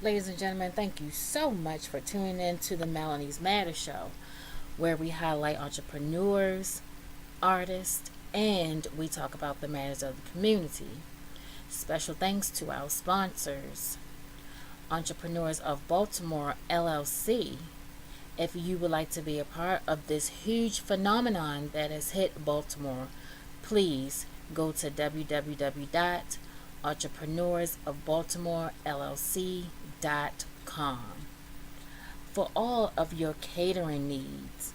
Ladies and gentlemen, thank you so much for tuning in to the Melanie's Matter Show, where we highlight entrepreneurs, artists, and we talk about the matters of the community. Special thanks to our sponsors, Entrepreneurs of Baltimore LLC. If you would like to be a part of this huge phenomenon that has hit Baltimore, please go to www.entrepreneursofbaltimorellc.com. For all of your catering needs,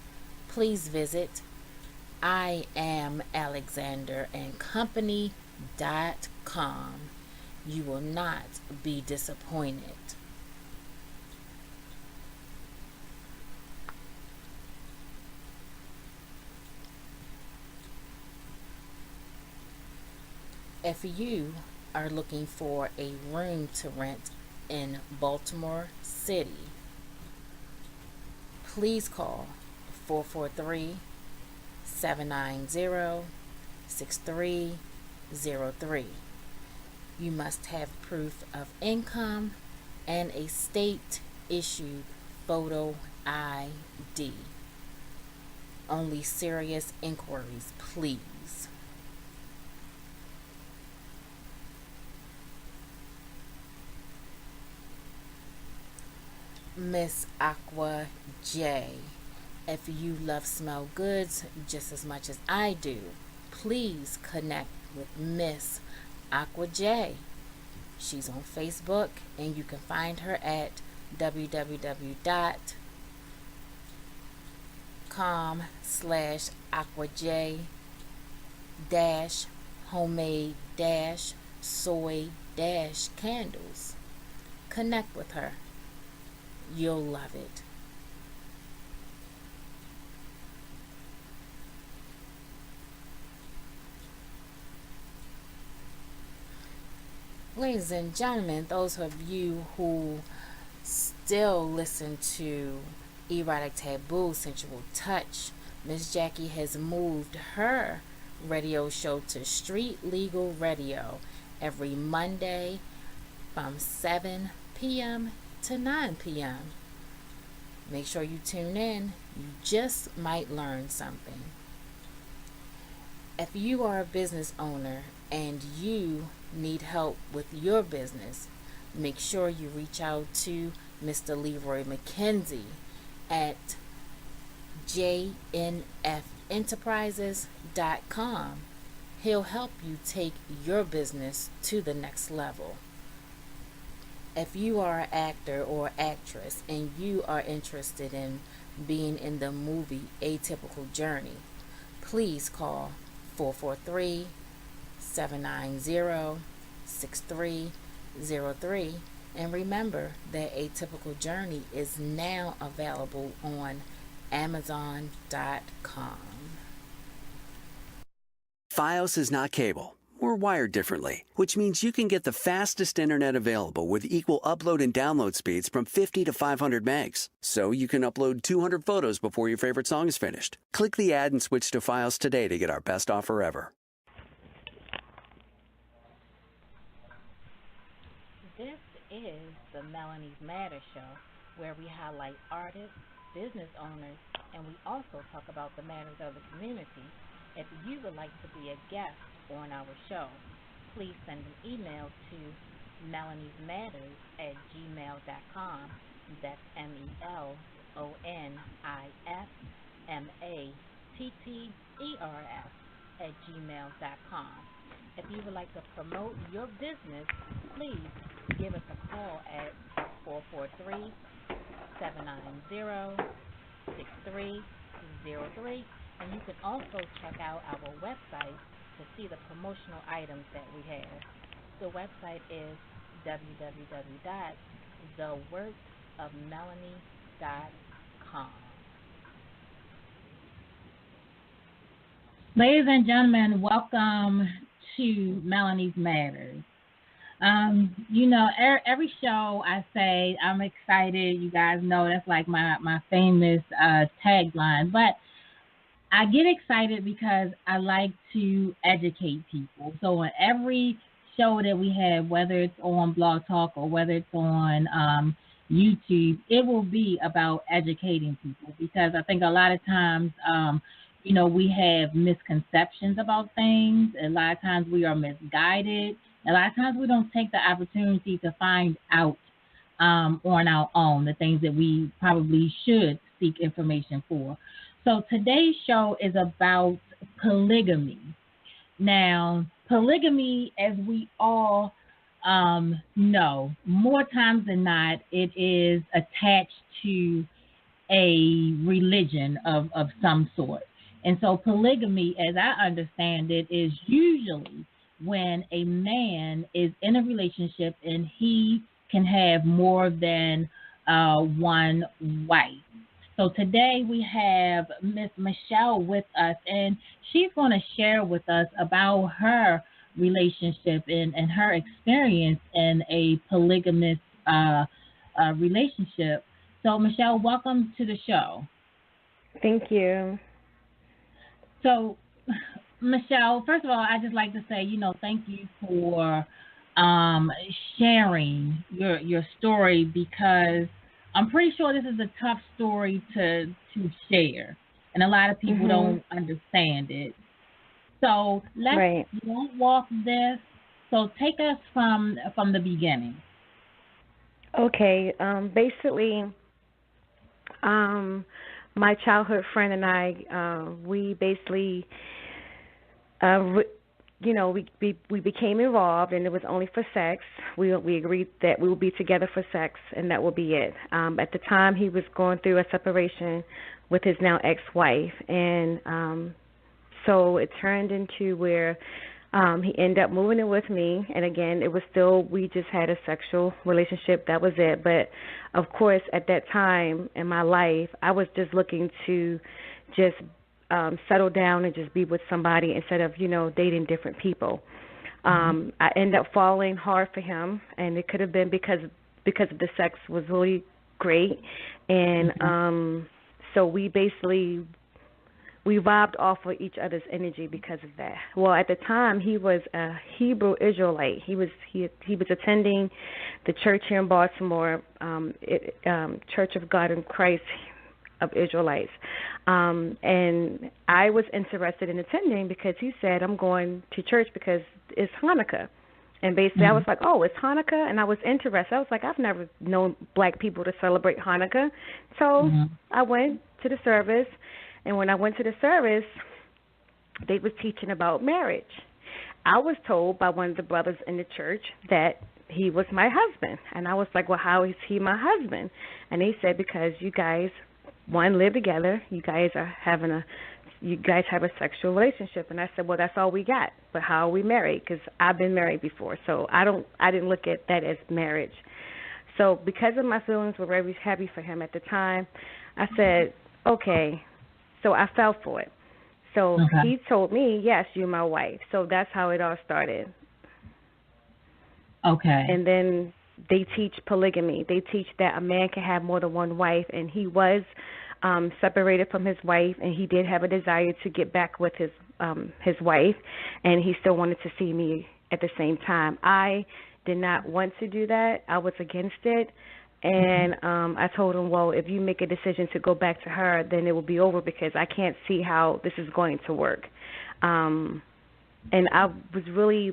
please visit IamAlexanderandCompany.com. You will not be disappointed. If you are looking for a room to rent in Baltimore City, please call 443 790 6303. You must have proof of income and a state issued photo ID. Only serious inquiries, please. Miss Aqua J. If you love smell goods just as much as I do, please connect with Miss Aqua J. She's on Facebook and you can find her at www.com/aquaj dash homemade dash soy dash candles. Connect with her. You'll love it. Ladies and gentlemen, those of you who still listen to Erotic Taboo, Sensual Touch, Miss Jackie has moved her radio show to Street Legal Radio every Monday from 7 p.m. to 9 p.m. Make sure you tune in. You just might learn something. If you are a business owner and you need help with your business, make sure you reach out to Mr. Leroy McKenzie at jnfenterprises.com. He'll help you take your business to the next level. If you are an actor or actress and you are interested in being in the movie Atypical Journey, please call 443 790 6303. And remember that Atypical Journey is now available on Amazon.com. Fios is not cable. We're wired differently, which means you can get the fastest internet available with equal upload and download speeds from 50 to 500 megs. So you can upload 200 photos before your favorite song is finished. Click the ad and switch to Fios today to get our best offer ever. This is the Melanie's Matter Show, where we highlight artists, business owners, and we also talk about the matters of the community. If you would like to be a guest on our show, please send an email to melaniesmatters@gmail.com. That's melaniesmatters@gmail.com. If you would like to promote your business, please give us a call at 443 790 6303. And you can also check out our website to see the promotional items that we have. The website is www.theworksofmelanie.com. Ladies and gentlemen, welcome to Melanie's Matters. Every show I say I'm excited. You guys know that's like my famous tagline. But I get excited because I like to educate people. So on every show that we have, whether it's on Blog Talk or whether it's on YouTube, it will be about educating people because I think a lot of times, we have misconceptions about things. A lot of times we are misguided. A lot of times we don't take the opportunity to find out on our own the things that we probably should seek information for. So today's show is about polygamy. Now, polygamy, as we all know, more times than not, it is attached to a religion of some sort. And so, polygamy, as I understand it, is usually when a man is in a relationship and he can have more than one wife. So today we have Miss Michele with us, and she's going to share with us about her relationship and her experience in a polygamous relationship. So, Michele, welcome to the show. Thank you. So, Michele, first of all, I'd just like to say, thank you for sharing your story because I'm pretty sure this is a tough story to share, and a lot of people don't understand it. So let's walk this. So take us from the beginning. Okay. Basically, my childhood friend and I, we basically, we became involved, and it was only for sex. We agreed that we would be together for sex, and that would be it. At the time, he was going through a separation with his now ex-wife, and so it turned into where he ended up moving in with me. And again, it was still, we just had a sexual relationship. That was it. But of course, at that time in my life, I was just looking to just settle down and just be with somebody instead of, dating different people. I ended up falling hard for him, and it could have been because the sex was really great. And so we basically, we vibed off of each other's energy because of that. Well, at the time, he was a Hebrew Israelite. He was attending the church here in Baltimore, Church of God in Christ of Israelites. And I was interested in attending because he said, I'm going to church because it's Hanukkah. And basically I was like, oh, it's Hanukkah? And I was interested. I was like, I've never known black people to celebrate Hanukkah. So I went to the service. And when I went to the service, they were teaching about marriage. I was told by one of the brothers in the church that he was my husband. And I was like, well, how is he my husband? And they said, because you guys, one, live together. You guys have a sexual relationship. And I said, well, that's all we got. But how are we married? Because I've been married before. So I didn't look at that as marriage. So because of my feelings were very heavy for him at the time, I said, okay. So I fell for it. So he told me, yes, you're my wife. So that's how it all started. Okay. And then they teach polygamy. They teach that a man can have more than one wife. And he was separated from his wife, and he did have a desire to get back with his wife, and he still wanted to see me at the same time. I did not want to do that. I was against it. And I told him, well, if you make a decision to go back to her, then it will be over because I can't see how this is going to work. And I was really,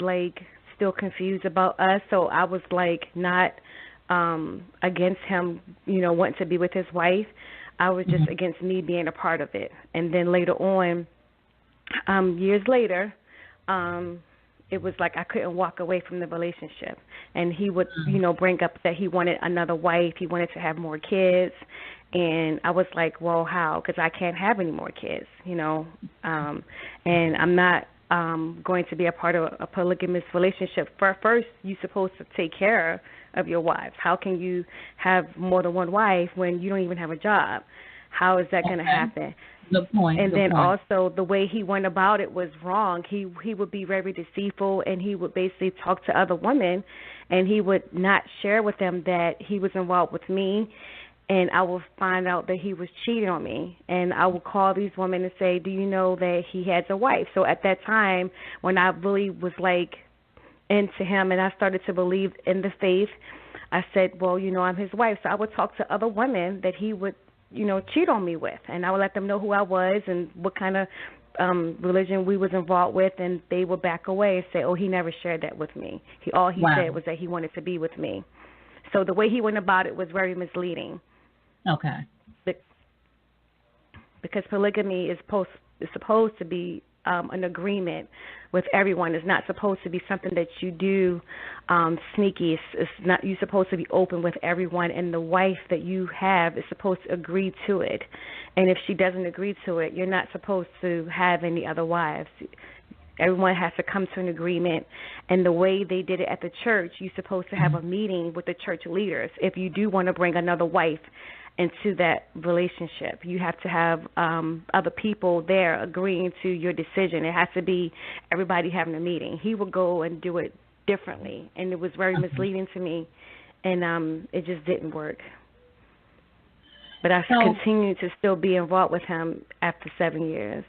still confused about us. So I was, not against him, wanting to be with his wife. I was just against me being a part of it. And then later on, years later, it was like I couldn't walk away from the relationship. And he would, bring up that he wanted another wife. He wanted to have more kids. And I was like, well, how? Because I can't have any more kids, And I'm not going to be a part of a polygamous relationship. First, you're supposed to take care of your wives. How can you have more than one wife when you don't even have a job? How is that going to happen? Good point. And good then point. also the way he went about it was wrong. He would be very deceitful, and he would basically talk to other women, and he would not share with them that he was involved with me. And I would find out that he was cheating on me. And I would call these women and say, do you know that he has a wife? So at that time, when I really was into him, and I started to believe in the faith. I said, well, I'm his wife, so I would talk to other women that he would, cheat on me with, and I would let them know who I was and what kind of religion we was involved with, and they would back away and say, oh, he never shared that with me. All he said was that he wanted to be with me. So the way he went about it was very misleading. Okay. Because polygamy is supposed to be an agreement with everyone. It's not supposed to be something that you do sneaky. It's not. You're supposed to be open with everyone, and the wife that you have is supposed to agree to it. And if she doesn't agree to it, you're not supposed to have any other wives. Everyone has to come to an agreement. And the way they did it at the church, you're supposed to have a meeting with the church leaders. If you do want to bring another wife into that relationship, you have to have other people there agreeing to your decision. It has to be everybody having a meeting. He would go and do it differently, and it was very misleading to me, and it just didn't work. But I continued to still be involved with him after 7 years.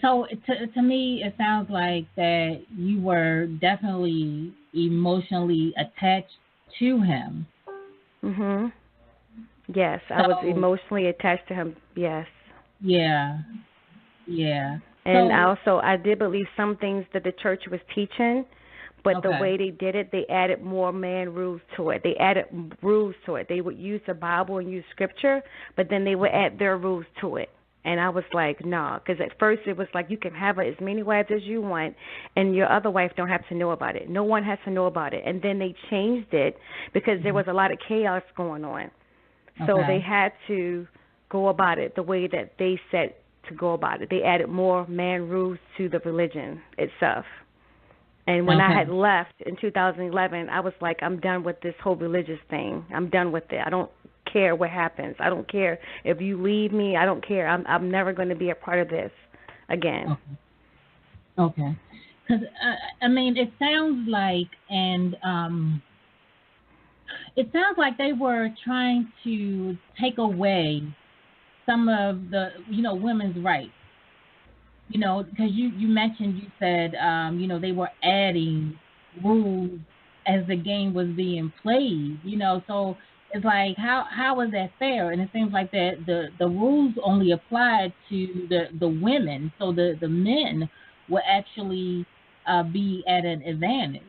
So to me, it sounds like that you were definitely emotionally attached to him. Mhm. Yes, I was emotionally attached to him. Yes. Yeah. Yeah. And I did believe some things that the church was teaching, but the way they did it, they added more man rules to it. They added rules to it. They would use the Bible and use scripture, but then they would add their rules to it. And I was like, nah, because at first it was like you can have as many wives as you want, and your other wife don't have to know about it. No one has to know about it. And then they changed it because there was a lot of chaos going on. So they had to go about it the way that they said to go about it. They added more man rules to the religion itself. And when I had left in 2011, I was like, I'm done with this whole religious thing. I'm done with it. I don't care what happens. I don't care if you leave me. I don't care. I'm never going to be a part of this again. Okay. Because I mean, it sounds like, it sounds like they were trying to take away some of the, women's rights. Because you mentioned, you said, they were adding rules as the game was being played. So it's like, how is that fair? And it seems like that the rules only applied to the women, so the men will actually be at an advantage.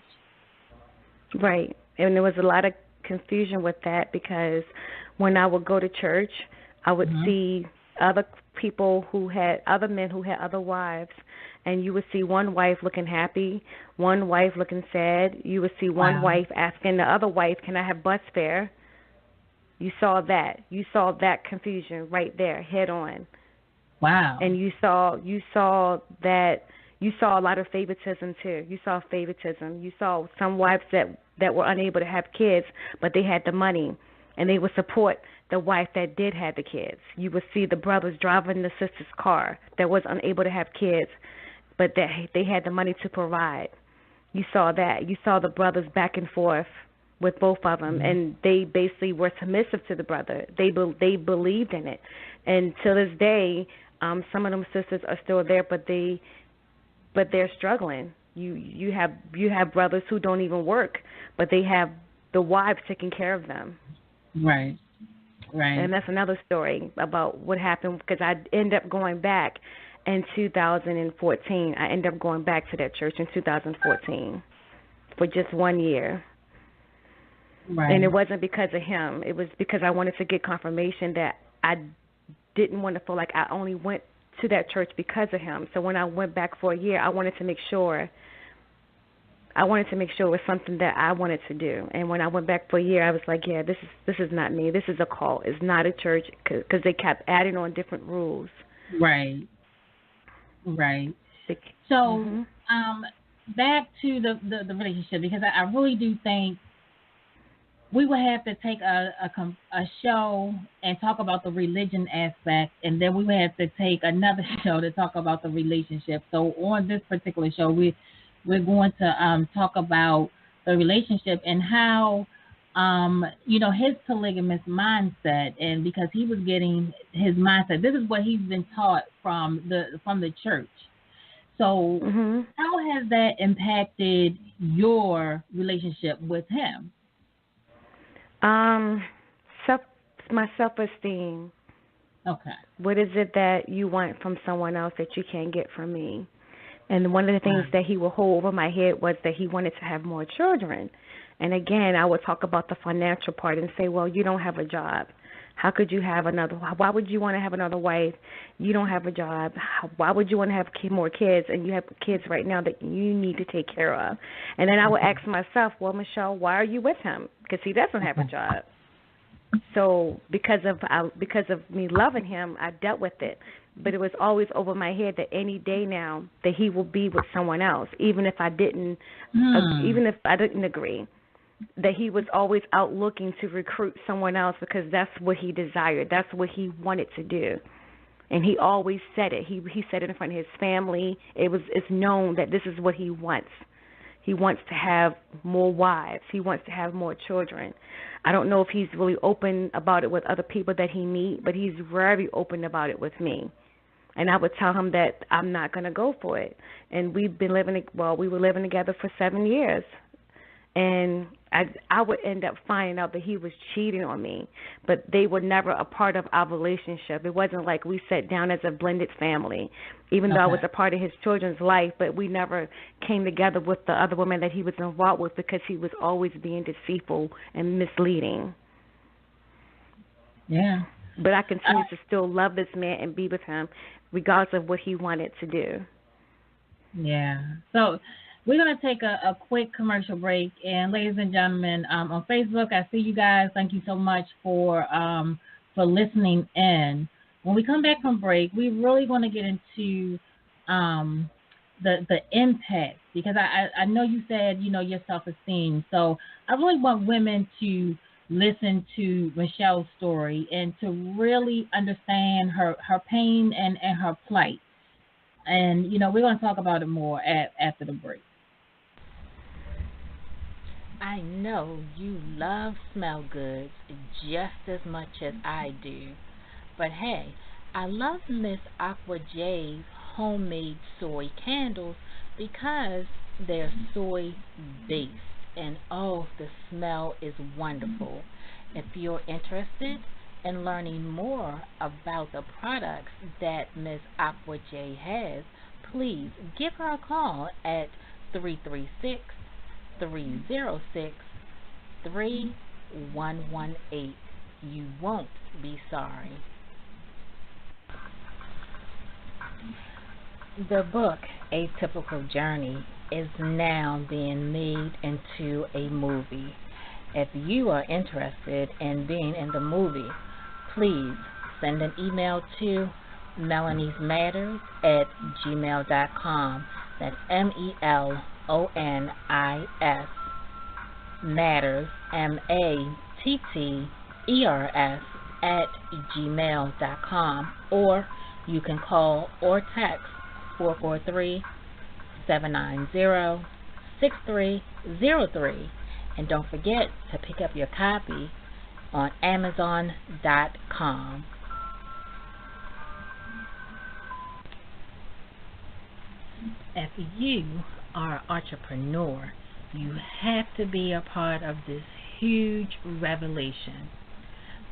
Right. And there was a lot of confusion with that because when I would go to church, I would see other people other men who had other wives, and you would see one wife looking happy, one wife looking sad. You would see one wife asking the other wife, can I have bus fare? You saw that. You saw that confusion right there, head on. Wow. And you saw that. You saw a lot of favoritism too. You saw favoritism. You saw some wives that were unable to have kids, but they had the money, and they would support the wife that did have the kids. You would see the brothers driving the sister's car that was unable to have kids, but they had the money to provide. You saw that. You saw the brothers back and forth with both of them, and they basically were submissive to the brother. They believed in it, and to this day, some of them sisters are still there, but they're struggling. You have brothers who don't even work, but they have the wives taking care of them. Right. And that's another story about what happened, because I ended up going back in 2014. I ended up going back to that church in 2014 for just 1 year. Right. And it wasn't because of him. It was because I wanted to get confirmation that I didn't want to feel like I only went to that church because of him. So when I went back for a year, I wanted to make sure it was something that I wanted to do. And when I went back for a year, I was like, yeah, this is not me. This is a cult. It's not a church, because they kept adding on different rules. Right. So back to the relationship, because I really do think we would have to take a show and talk about the religion aspect, and then we would have to take another show to talk about the relationship. So on this particular show, we're going to talk about the relationship and how, his polygamous mindset, and because he was getting his mindset, this is what he's been taught from the church. So Mhm. how has that impacted your relationship with him? Um, self, my self-esteem. Okay. What is it that you want from someone else that you can't get from me? And one of the things Wow. that he would hold over my head was that he wanted to have more children. And again, I would talk about the financial part and say, well, you don't have a job. How could you have another? Why would you want to have another wife? You don't have a job. Why would you want to have more kids? And you have kids right now that you need to take care of. And then I would ask myself, well, Michele, why are you with him? Because he doesn't have a job. So because of me loving him, I dealt with it. But it was always over my head that any day now that he will be with someone else, even if I didn't agree. That he was always out looking to recruit someone else because that's what he desired. That's what he wanted to do. And he always said it. He said it in front of his family. It's known that this is what he wants. He wants to have more wives. He wants to have more children. I don't know if he's really open about it with other people that he meet, but he's very open about it with me. And I would tell him that I'm not going to go for it. And we were living together for 7 years. And I would end up finding out that he was cheating on me, but they were never a part of our relationship. It wasn't like we sat down as a blended family, even though I was a part of his children's life, but we never came together with the other women that he was involved with because he was always being deceitful and misleading. Yeah. But I continue to still love this man and be with him regardless of what he wanted to do. Yeah. So we're going to take a quick commercial break. And ladies and gentlemen, on Facebook, I see you guys. Thank you so much for listening in. When we come back from break, we're really going to get into the impact, because I know you said, your self-esteem. So I really want women to listen to Michele's story and to really understand her pain and her plight. And, we're going to talk about it more after the break. I know you love smell goods just as much as I do. But hey, I love Miss Aqua J's homemade soy candles because they're soy based. And oh, the smell is wonderful. If you're interested in learning more about the products that Miss Aqua J has, please give her a call at 336-306-3118. You won't be sorry. The book, A Typical Journey, is now being made into a movie. If you are interested in being in the movie, please send an email to melaniesmatters@gmail.com. That's MELONIS matters MATTERS or you can call or text 443-790-6303. And don't forget to pick up your copy on Amazon.com. If you are an entrepreneur, you have to be a part of this huge revelation.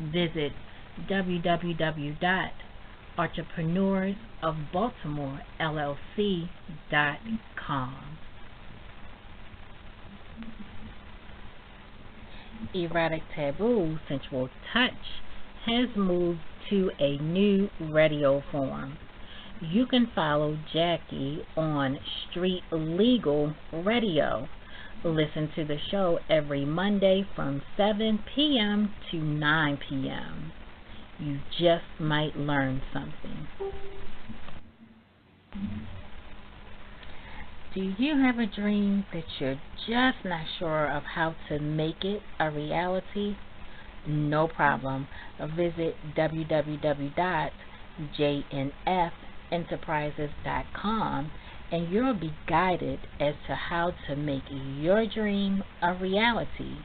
Visit www.entrepreneursofbaltimorellc.com. Erotic Taboo Sensual Touch has moved to a new radio form. You can follow Jackie on Street Legal Radio. Listen to the show every Monday from 7 p.m. to 9 p.m. You just might learn something. Do you have a dream that you're just not sure of how to make it a reality? No problem. Visit www.jnfenterprises.com and you'll be guided as to how to make your dream a reality.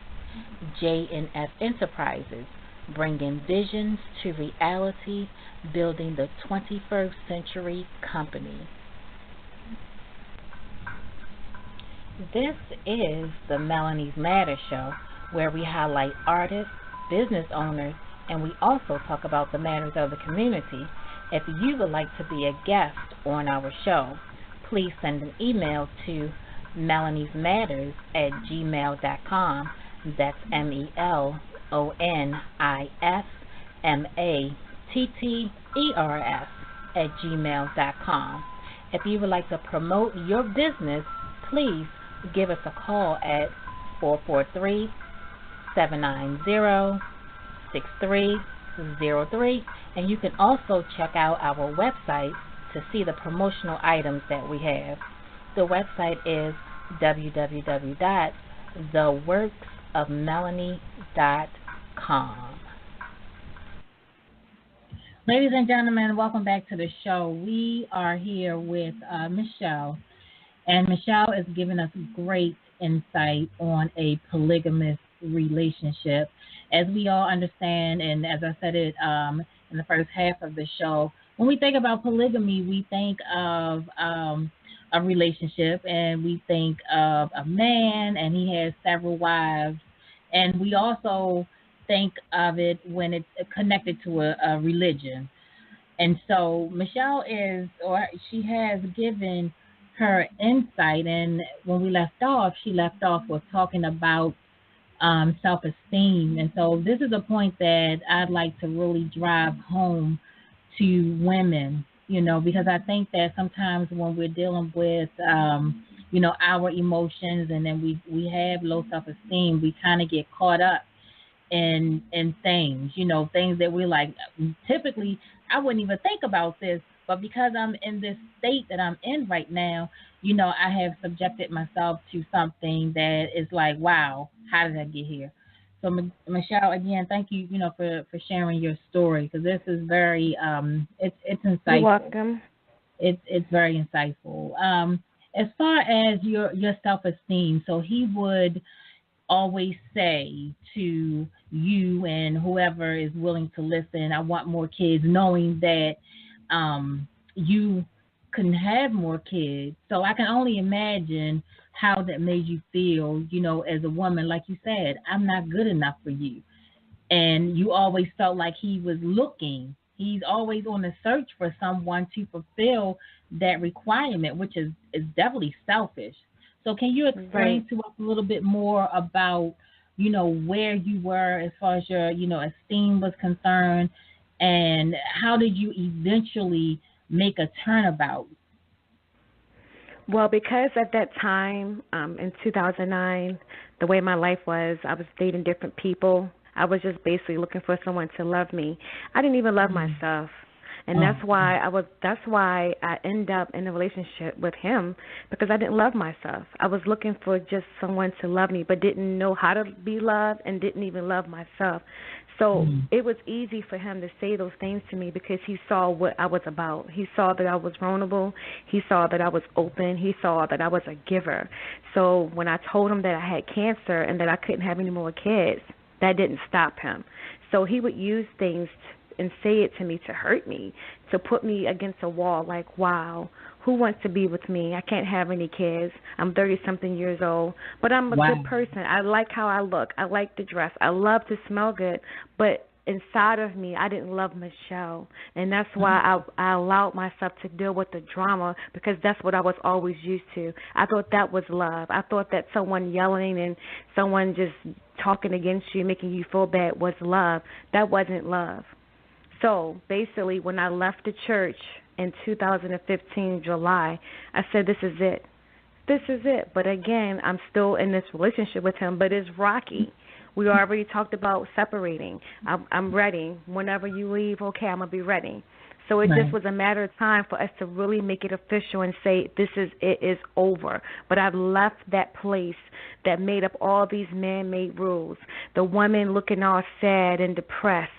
JNF Enterprises, bringing visions to reality, building the 21st century company. This is the Melanie's Matter show, where we highlight artists, business owners, and we also talk about the matters of the community. If you would like to be a guest on our show, please send an email to melaniesmatters@gmail.com. That's MELONISMATTERS If you would like to promote your business, please give us a call at 443-790-6303, and you can also check out our website to see the promotional items that we have. The website is www.theworksofmelanie.com. Ladies and gentlemen, welcome back to the show. We are here with Michele, and Michele is giving us great insight on a polygamous relationship. As we all understand, and as I said it in the first half of the show, when we think about polygamy, we think of a relationship, and we think of a man, and he has several wives, and we also think of it when it's connected to a religion. And so Michele she has given her insight. And when we left off, she left off with talking about self-esteem. And so this is a point that I'd like to really drive home to women, because I think that sometimes when we're dealing with, our emotions, and then we have low self-esteem, we kind of get caught up in things, things that we're like, typically, I wouldn't even think about this, but because I'm in this state that I'm in right now, I have subjected myself to something that is like, wow, how did I get here? So, Michele, again, thank you, for sharing your story, because this is very, it's insightful. You're welcome. It's very insightful. As far as your self-esteem, so he would always say to you and whoever is willing to listen, I want more kids, knowing that you couldn't have more kids. So I can only imagine how that made you feel, as a woman. Like you said, I'm not good enough for you. And you always felt like he was looking. He's always on the search for someone to fulfill that requirement, which is definitely selfish. So can you explain to us a little bit more about, where you were as far as your, esteem was concerned, and how did you eventually make a turnabout? Well, because at that time, in 2009, the way my life was, I was dating different people. I was just basically looking for someone to love me. I didn't even love myself. And that's why I ended up in a relationship with him, because I didn't love myself. I was looking for just someone to love me, but didn't know how to be loved and didn't even love myself. So it was easy for him to say those things to me, because he saw what I was about. He saw that I was vulnerable. He saw that I was open. He saw that I was a giver. So when I told him that I had cancer and that I couldn't have any more kids, that didn't stop him. So he would use things and say it to me to hurt me, to put me against a wall, like, wow, who wants to be with me? I can't have any kids. I'm 30-something years old, but I'm a good person. I like how I look. I like to dress. I love to smell good, but inside of me, I didn't love Michele, and that's why I allowed myself to deal with the drama, because that's what I was always used to. I thought that was love. I thought that someone yelling and someone just talking against you, making you feel bad, was love. That wasn't love. So basically, when I left the church in 2015, July, I said, this is it. This is it. But again, I'm still in this relationship with him, but it's rocky. We already talked about separating. I'm ready. Whenever you leave, okay, I'm going to be ready. So it just was a matter of time for us to really make it official and say, it is over. But I've left that place that made up all these man-made rules. The woman looking all sad and depressed.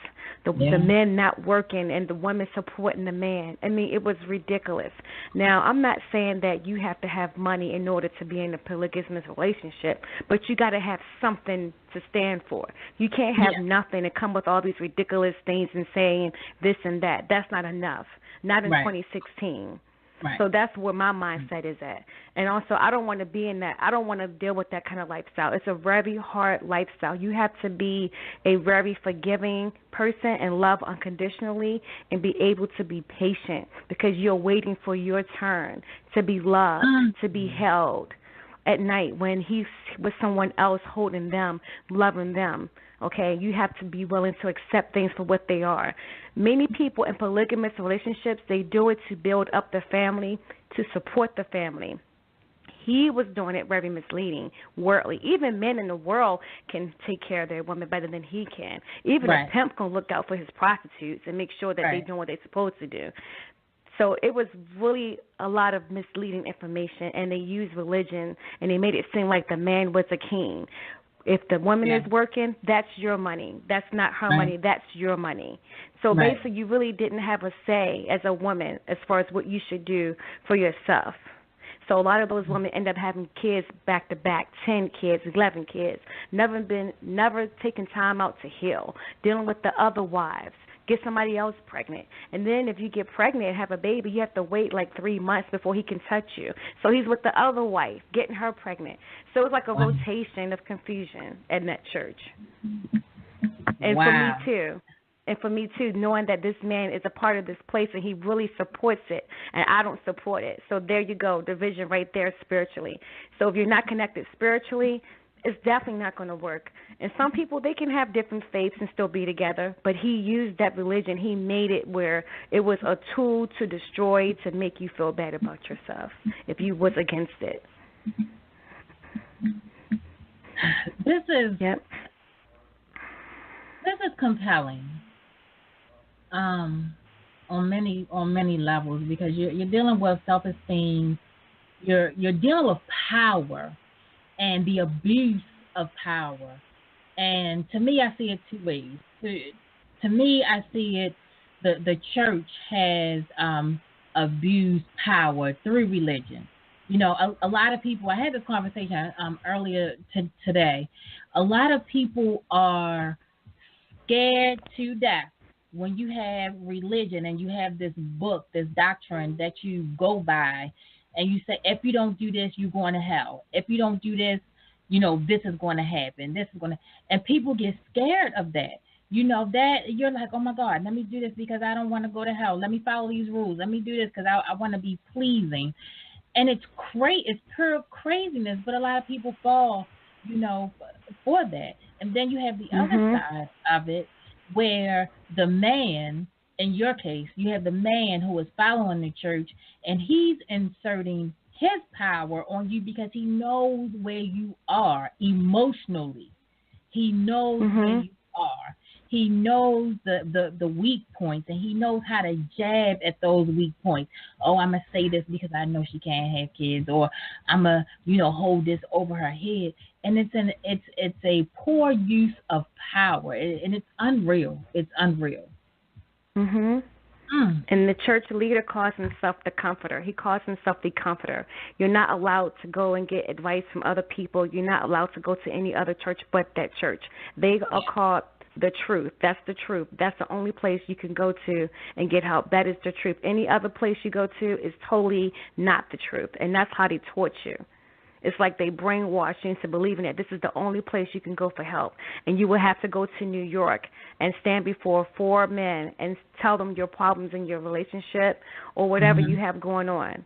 The men not working and the women supporting the man. I mean, it was ridiculous. Now, I'm not saying that you have to have money in order to be in a polygamous relationship, but you got to have something to stand for. You can't have nothing and come with all these ridiculous things and saying this and that. That's not enough. Not in 2016. Right. So that's where my mindset is at. And also, I don't want to be in that. I don't want to deal with that kind of lifestyle. It's a very hard lifestyle. You have to be a very forgiving person and love unconditionally and be able to be patient because you're waiting for your turn to be loved, to be held at night when he's with someone else holding them, loving them. Okay, you have to be willing to accept things for what they are. Many people in polygamous relationships, they do it to build up the family, to support the family. He was doing it very misleading, worldly. Even men in the world can take care of their women better than he can. Even a pimp can look out for his prostitutes and make sure that they're doing what they're supposed to do. So it was really a lot of misleading information, and they used religion, and they made it seem like the man was a king. If the woman is working, that's your money. That's not her money. That's your money. So basically, you really didn't have a say as a woman as far as what you should do for yourself. So a lot of those women end up having kids back to back, 10 kids, 11 kids, never taking time out to heal, dealing with the other wives, get somebody else pregnant. And then if you get pregnant and have a baby, you have to wait like 3 months before he can touch you. So he's with the other wife, getting her pregnant. So it's like a rotation of confusion in that church. And for me too, knowing that this man is a part of this place and he really supports it and I don't support it. So there you go, division right there spiritually. So if you're not connected spiritually, it's definitely not going to work. And some people, they can have different faiths and still be together, but he used that religion. He made it where it was a tool to destroy, to make you feel bad about yourself if you was against it. This is compelling on many levels because you're dealing with self-esteem, you're dealing with power and the abuse of power. And to me, I see it two ways. To me, I see it, the church has abused power through religion. You know, a lot of people, I had this conversation earlier today, a lot of people are scared to death when you have religion and you have this book, this doctrine that you go by, and you say, if you don't do this, you're going to hell. If you don't do this, you know, this is going to happen. This is going to, and people get scared of that. You know, that you're like, oh my God, let me do this because I don't want to go to hell. Let me follow these rules. Let me do this because I want to be pleasing. And it's it's pure craziness, but a lot of people fall, you know, for that. And then you have the other side of it where the man, in your case, you have the man who is following the church and he's inserting his power on you because he knows where you are emotionally. He knows where you are. He knows the weak points, and he knows how to jab at those weak points. Oh, I'm going to say this because I know she can't have kids, or I'm going to, hold this over her head. And it's a poor use of power, and it's unreal. It's unreal. And the church leader calls himself the comforter. He calls himself the comforter. You're not allowed to go and get advice from other people. You're not allowed to go to any other church but that church. They are called the truth. That's the truth. That's the only place you can go to and get help. That is the truth. Any other place you go to is totally not the truth. And that's how they taught you. It's like they brainwash you into believing that this is the only place you can go for help. And you will have to go to New York and stand before 4 men and tell them your problems in your relationship or whatever you have going on.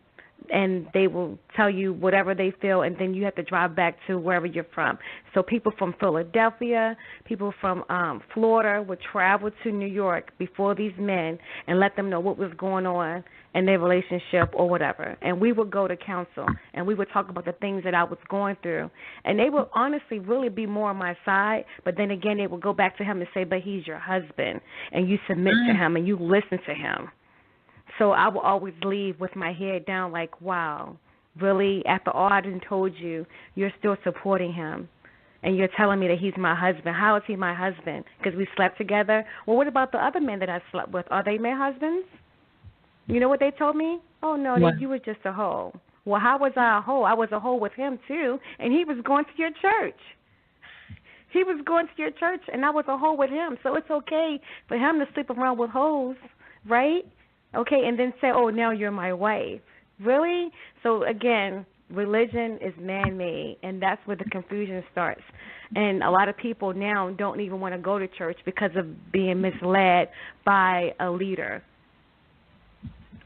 And they will tell you whatever they feel, and then you have to drive back to wherever you're from. So people from Philadelphia, people from Florida would travel to New York before these men and let them know what was going on in their relationship or whatever. And we would go to counsel, and we would talk about the things that I was going through. And they would honestly really be more on my side, but then again, they would go back to him and say, but he's your husband, and you submit to him, and you listen to him. So I will always leave with my head down like, wow, really, after all I done told you, you're still supporting him. And you're telling me that he's my husband. How is he my husband? Because we slept together? Well, what about the other men that I slept with? Are they my husbands? You know what they told me? Oh, no, you were just a hoe. Well, how was I a hoe? I was a hoe with him, too, and he was going to your church. He was going to your church, and I was a hoe with him. So it's okay for him to sleep around with hoes, right? Okay, and then say, oh, now you're my wife. Really? So again, religion is man-made, and that's where the confusion starts. And a lot of people now don't even want to go to church because of being misled by a leader,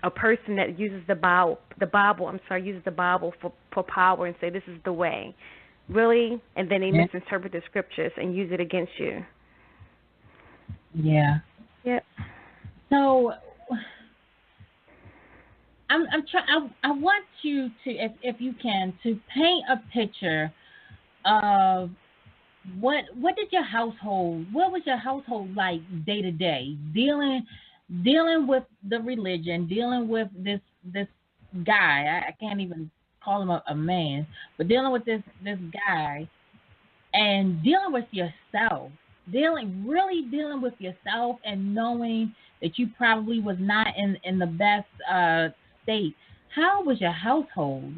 a person that uses the Bible. Uses the Bible for power and say this is the way. Really? And then they misinterpret the scriptures and use it against you. Yeah. Yep. So I want you to, if you can, to paint a picture of what was your household like day to day, dealing with the religion, dealing with this guy. I can't even call him a man, but dealing with this guy, and dealing with yourself, dealing with yourself, and knowing that you probably was not in the best state. How was your household?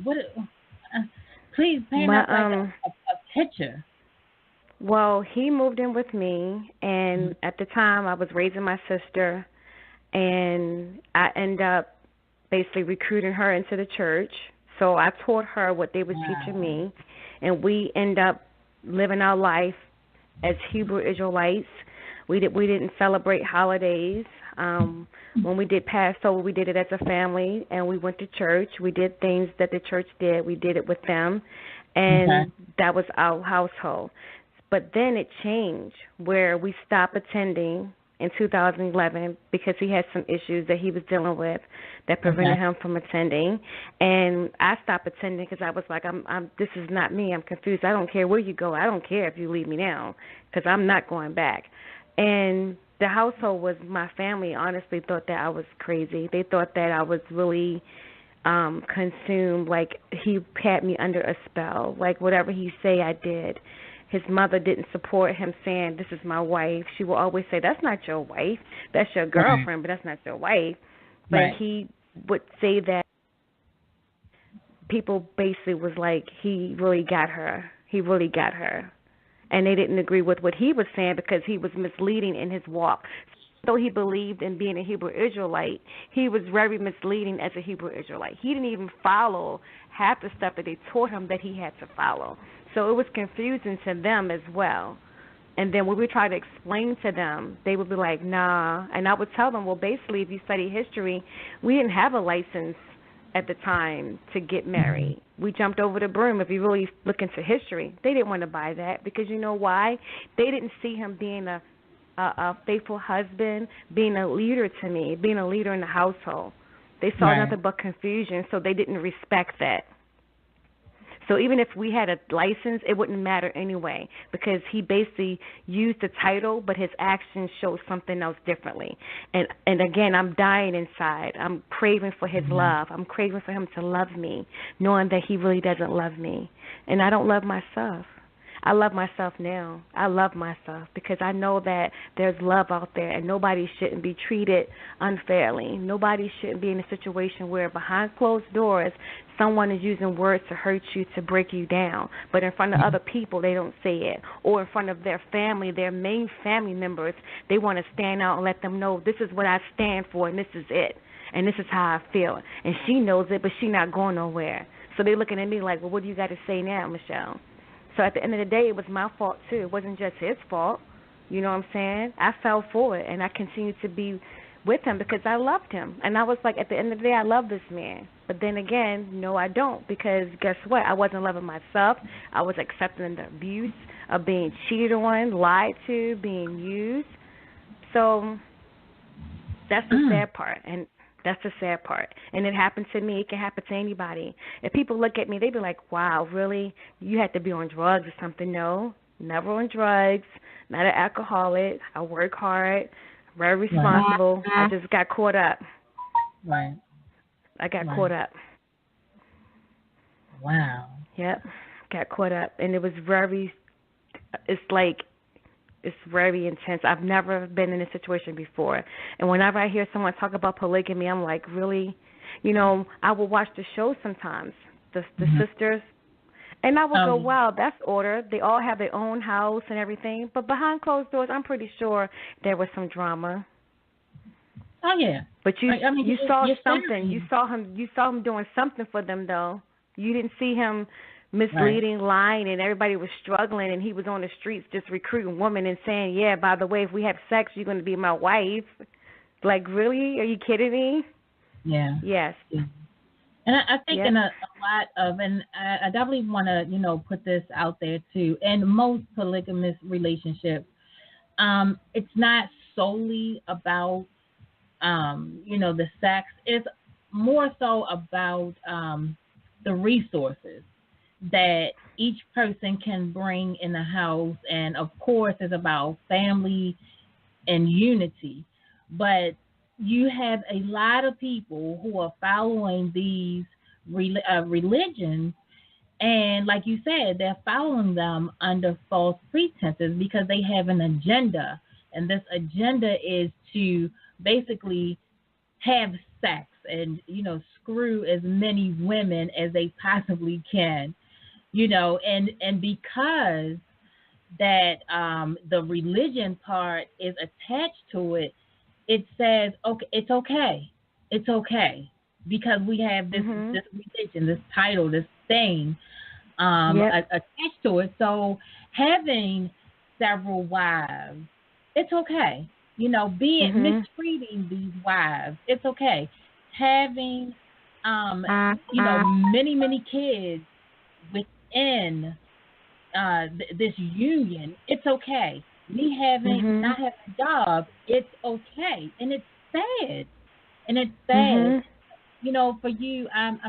Please paint us like a picture. Well, he moved in with me, and at the time I was raising my sister, and I ended up basically recruiting her into the church. So I taught her what they were teaching me, and we end up living our life as Hebrew Israelites. We didn't celebrate holidays. When we did Passover, we did it as a family, and we went to church. We did things that the church did. We did it with them, and that was our household. But then it changed where we stopped attending in 2011 because he had some issues that he was dealing with that prevented him from attending. And I stopped attending because I was like, I'm this is not me. I'm confused. I don't care where you go. I don't care if you leave me now because I'm not going back. And the household was, my family honestly thought that I was crazy. They thought that I was really consumed, like he had me under a spell, like whatever he say I did. His mother didn't support him saying, this is my wife. She will always say, that's not your wife. That's your girlfriend, but that's not your wife. But he would say that people basically was like, he really got her. He really got her. And they didn't agree with what he was saying because he was misleading in his walk. Though he believed in being a Hebrew Israelite, he was very misleading as a Hebrew Israelite. He didn't even follow half the stuff that they taught him that he had to follow. So it was confusing to them as well. And then when we tried to explain to them, they would be like, nah. And I would tell them, well, basically, if you study history, we didn't have a license at the time to get married. We jumped over the broom. If you really look into history, they didn't want to buy that because you know why? They didn't see him being a faithful husband, being a leader to me, being a leader in the household. They saw nothing but confusion, so they didn't respect that. So even if we had a license, it wouldn't matter anyway because he basically used the title, but his actions showed something else differently. And again, I'm dying inside. I'm craving for his love. I'm craving for him to love me, knowing that he really doesn't love me. And I don't love myself. I love myself now. I love myself because I know that there's love out there and nobody shouldn't be treated unfairly. Nobody shouldn't be in a situation where behind closed doors someone is using words to hurt you, to break you down. But in front of other people, they don't say it. Or in front of their family, their main family members, they want to stand out and let them know this is what I stand for and this is it. And this is how I feel. And she knows it, but she's not going nowhere. So they're looking at me like, well, what do you got to say now, Michele? So at the end of the day, it was my fault, too. It wasn't just his fault. You know what I'm saying? I fell for it, and I continued to be with him because I loved him. And I was like, at the end of the day, I love this man. But then again, no, I don't because guess what? I wasn't loving myself. I was accepting the abuse of being cheated on, lied to, being used. So that's the sad part. And that's the sad part. And it happened to me. It can happen to anybody. If people look at me, they be like, wow, really? You had to be on drugs or something. No, never on drugs, not an alcoholic. I work hard, very responsible. I just got caught up. Right. I got caught up. Wow. Yep, got caught up. And it was it's very intense. I've never been in a situation before. And whenever I hear someone talk about polygamy, I'm like, really? You know, I will watch the show sometimes, the sisters, and I will go, wow, that's order. They all have their own house and everything. But behind closed doors, I'm pretty sure there was some drama. Oh yeah. But I mean, you saw you're something. serious. You saw him doing something for them though. You didn't see him Right. misleading, lying, and everybody was struggling, and he was on the streets just recruiting women and saying, "Yeah, by the way, if we have sex, you're going to be my wife." Like, really? Are you kidding me? Yeah. Yes. Yeah. And I think Yep. in a lot of, and I definitely want to, put this out there too. In most polygamous relationships, it's not solely about, the sex. It's more so about the resources that each person can bring in the house, and of course, it's about family and unity. But you have a lot of people who are following these religions, and like you said, they're following them under false pretenses because they have an agenda, and this agenda is to basically have sex and screw as many women as they possibly can, and because that the religion part is attached to it, it says okay, it's okay because we have this Mhm. this religion, this title, this thing Yep. attached to it. So having several wives, it's okay. Being Mhm. mistreating these wives, it's okay. Having um, Uh-huh. many kids within this union, it's okay. Me having Mhm. not having a job, it's okay, and it's sad, and it's sad. Mhm. For you, I'm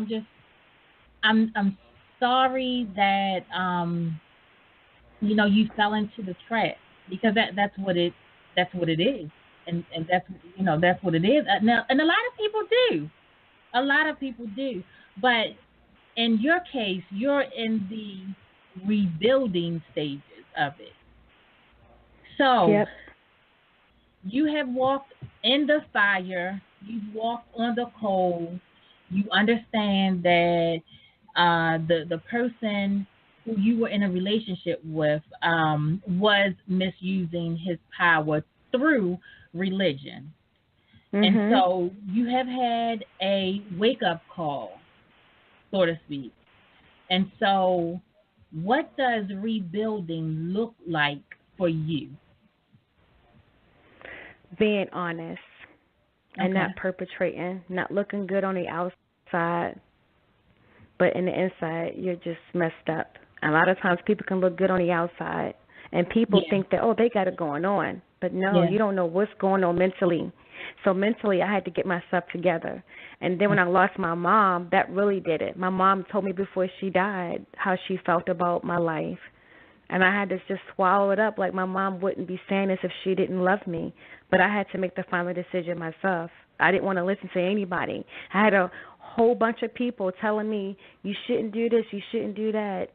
sorry that you fell into the trap because that's what it is, and that's what it is. Now, and a lot of people do, a lot of people do, but in your case, you're in the rebuilding stages of it. So Yep. you have walked in the fire, you've walked on the coals, you understand that the person who you were in a relationship with was misusing his power through religion. And Mhm. so you have had a wake up call, so to speak. And so, what does rebuilding look like for you? Being honest and Okay. not perpetrating, not looking good on the outside, but in the inside, you're just messed up. A lot of times people can look good on the outside, and people Yeah. think that, oh, they got it going on. But no, Yeah. you don't know what's going on mentally. So mentally, I had to get myself together. And then when I lost my mom, that really did it. My mom told me before she died how she felt about my life. And I had to just swallow it up. Like, my mom wouldn't be saying this if she didn't love me. But I had to make the final decision myself. I didn't want to listen to anybody. I had a whole bunch of people telling me, you shouldn't do this, you shouldn't do that.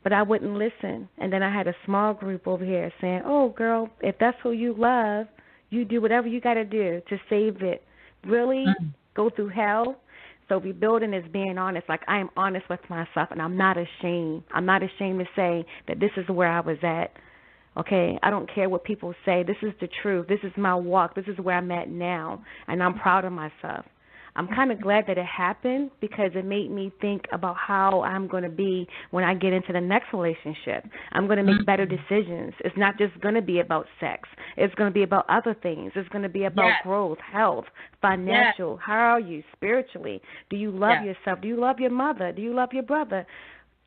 But I wouldn't listen. And then I had a small group over here saying, oh, girl, if that's who you love, you do whatever you got to do to save it. Really? Mm. Go through hell? So rebuilding is being honest. Like, I am honest with myself, and I'm not ashamed. I'm not ashamed to say that this is where I was at. Okay, I don't care what people say. This is the truth. This is my walk. This is where I'm at now, and I'm proud of myself. I'm kind of glad that it happened because it made me think about how I'm going to be when I get into the next relationship. I'm going to make better Mm. decisions. It's not just going to be about sex. It's going to be about other things. It's going to be about Yes. growth, health, Yes. financial. How are you spiritually? Do you love Yes. yourself? Do you love your mother? Do you love your brother?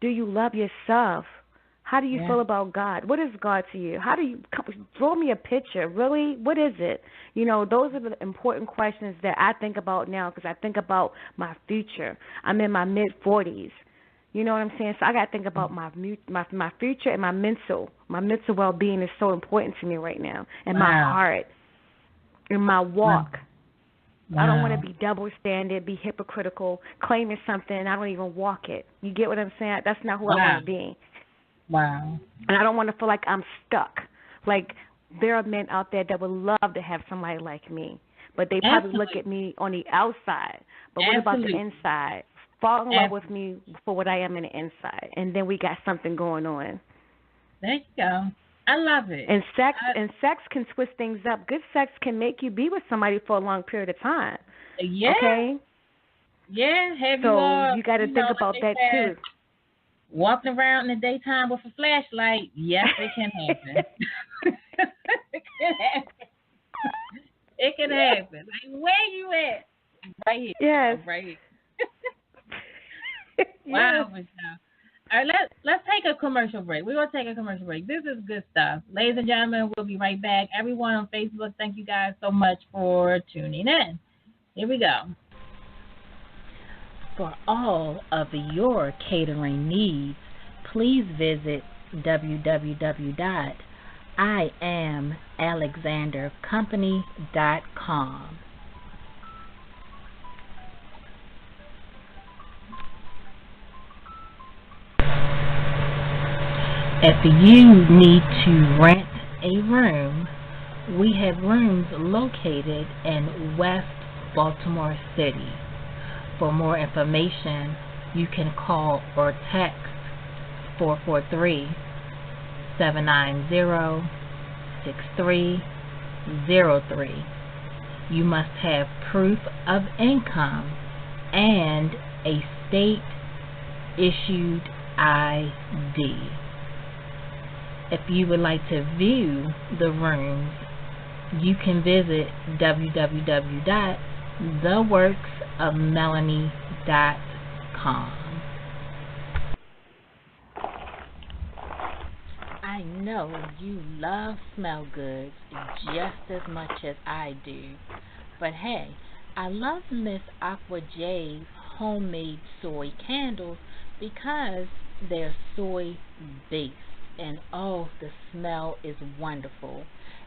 Do you love yourself? How do you Yeah. feel about God? What is God to you? How do you draw me a picture? Really, what is it? Those are the important questions that I think about now because I think about my future. I'm in my mid-40s. You know what I'm saying? So I got to think about my future and my mental. My mental well-being is so important to me right now, and my Wow. heart and my Wow. walk. I don't want to Wow. be double standard, be hypocritical, claiming something and I don't even walk it. You get what I'm saying? That's not who I want Wow. to be. Wow. And I don't want to feel like I'm stuck. Like, there are men out there that would love to have somebody like me, but they probably look Absolutely. at me on the outside. But what about the Absolutely. inside? Fall in love with Absolutely. me for what I am in the inside, and then we got something going on. There you go. I love it. And sex can twist things up. Good sex can make you be with somebody for a long period of time. Yeah. Okay? Yeah. Have so you got to think like about that too. Walking around in the daytime with a flashlight, yes, it can happen. It can happen. It can happen. Like, where you at? Right here. Yes. Right here. Yes. Wow, Michele. All right, let's take a commercial break. We're gonna take a commercial break. This is good stuff, ladies and gentlemen. We'll be right back. Everyone on Facebook, thank you guys so much for tuning in. Here we go. For all of your catering needs, please visit www.iamalexandercompany.com. If you need to rent a room, we have rooms located in West Baltimore City. For more information, you can call or text 443-790-6303. You must have proof of income and a state-issued ID. If you would like to view the rooms, you can visit www.theworksofmelanie.com. I know you love smell goods just as much as I do, but hey, I love Miss Aqua J's homemade soy candles because they're soy based, and oh, the smell is wonderful.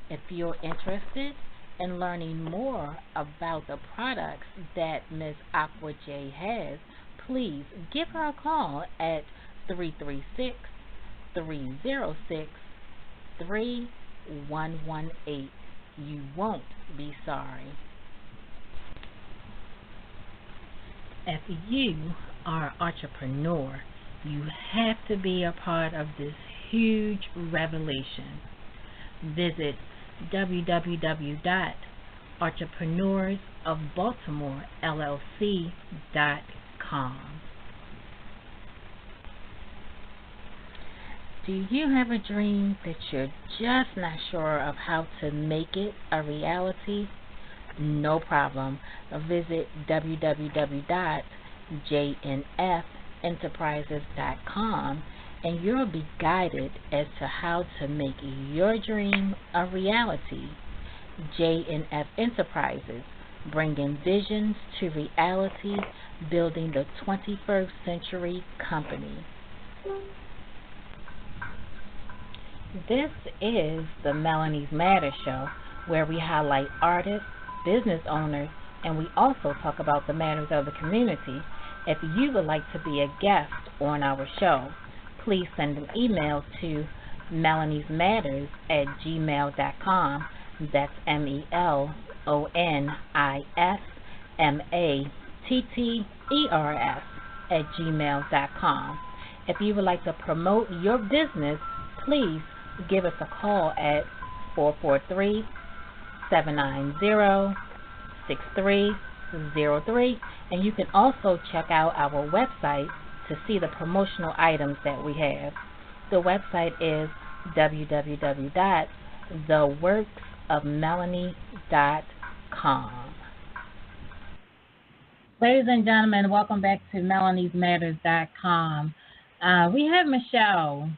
If you're interested in learning more about the products that Miss Aqua J has, please give her a call at 336-306-3118. You won't be sorry. If you are an entrepreneur, you have to be a part of this huge revelation. Visit www.entrepreneursofbaltimorellc.com. Do you have a dream that you're just not sure of how to make it a reality? No problem. Visit www.jnfenterprises.com and you'll be guided as to how to make your dream a reality. J&F Enterprises, bringing visions to reality, building the 21st century company. This is the Melanie's Matter Show, where we highlight artists, business owners, and we also talk about the matters of the community. If you would like to be a guest on our show, please send an email to melaniesmatters@gmail.com. That's melaniesmatters@gmail.com. If you would like to promote your business, please give us a call at 443-790-6303, and you can also check out our website to see the promotional items that we have. The website is www.theworksofmelanie.com. Ladies and gentlemen, welcome back to melaniesmatters.com. We have Michele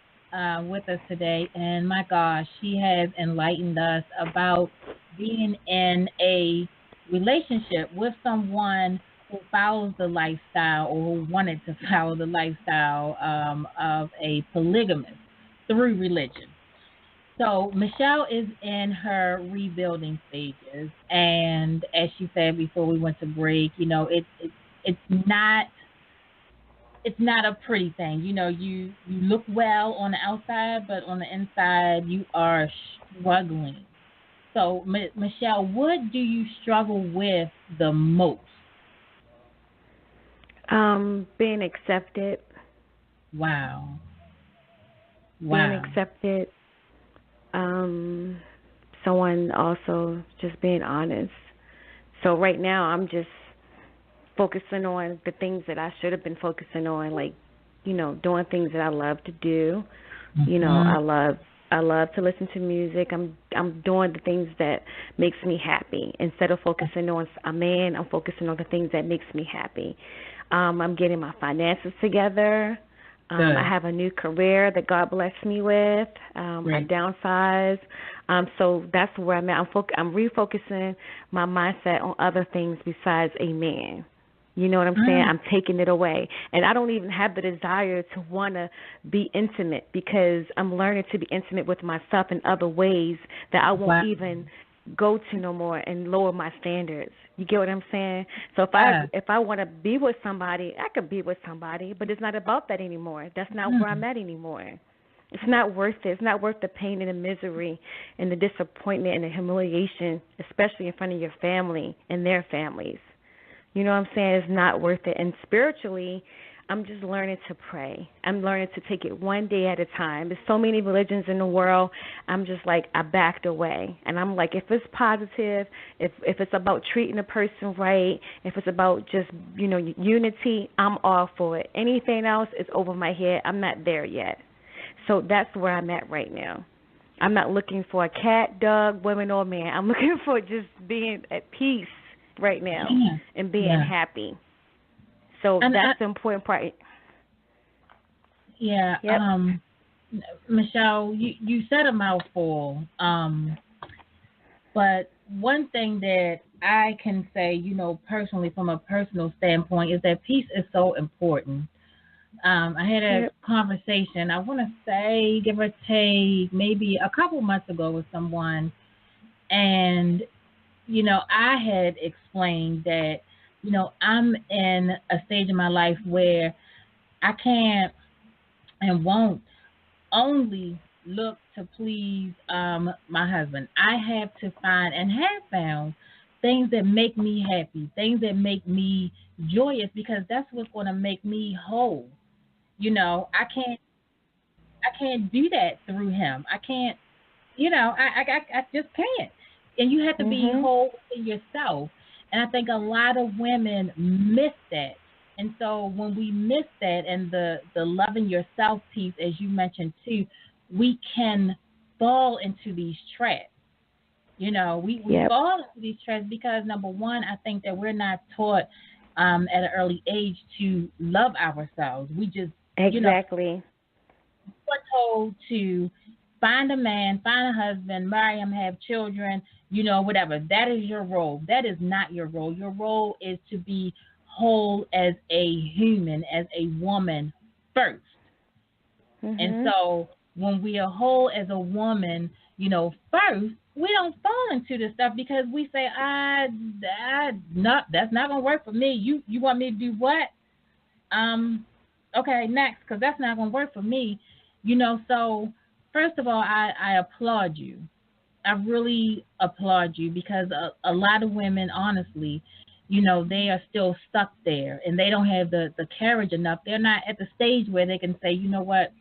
with us today, and my gosh, she has enlightened us about being in a relationship with someone who follows the lifestyle, or who wanted to follow the lifestyle of a polygamist through religion. So Michele is in her rebuilding stages, and as she said before we went to break, it's not a pretty thing. You look well on the outside, but on the inside you are struggling. So Michele, what do you struggle with the most? Being accepted. Wow. Being accepted. Someone also just being honest. So right now I'm just focusing on the things that I should have been focusing on, like, doing things that I love to do. I love to listen to music. I'm doing the things that makes me happy. Instead of focusing on a man, I'm focusing on the things that makes me happy. I'm getting my finances together. I have a new career that God blessed me with. I downsized. So that's where I'm at. I'm refocusing my mindset on other things besides a man. You know what I'm saying? I'm taking it away. And I don't even have the desire to want to be intimate, because I'm learning to be intimate with myself in other ways that I won't even go to no more, and lower my standards. You get what I'm saying? So if I want to be with somebody, I could be with somebody, but it's not about that anymore. That's not where I'm at anymore. It's not worth it. It's not worth the pain and the misery and the disappointment and the humiliation, especially in front of your family and their families. You know what I'm saying? It's not worth it. And spiritually, I'm just learning to pray. I'm learning to take it one day at a time. There's so many religions in the world. I'm just like, I backed away. And I'm like, if it's positive, if it's about treating a person right, if it's about just, unity, I'm all for it. Anything else is over my head. I'm not there yet. So that's where I'm at right now. I'm not looking for a cat, dog, woman, or man. I'm looking for just being at peace right now and being happy. So and that's the important part. Yeah. Yep. Michele, you said a mouthful. But one thing that I can say, personally, from a personal standpoint, is that peace is so important. I had a conversation, I want to say, give or take, maybe a couple months ago with someone, and I had explained that, I'm in a stage in my life where I can't and won't only look to please my husband. I have to find and have found things that make me happy, things that make me joyous, because that's what's going to make me whole. I can't do that through him. I can't, I just can't. And you have to be whole in yourself. And I think a lot of women miss that. And so when we miss that, and the loving yourself piece, as you mentioned too, we can fall into these traps. We fall into these traps because, number one, I think that we're not taught at an early age to love ourselves. We just we're told to find a man, find a husband, marry him, have children, whatever. That is your role. That is not your role. Your role is to be whole as a human, as a woman first. And so when we are whole as a woman, first, we don't fall into this stuff because we say, no, that's not going to work for me. You want me to do what? Okay, next, because that's not going to work for me. So first of all, I applaud you. I really applaud you, because a lot of women, honestly, they are still stuck there, and they don't have the courage enough. They're not at the stage where they can say, you know what,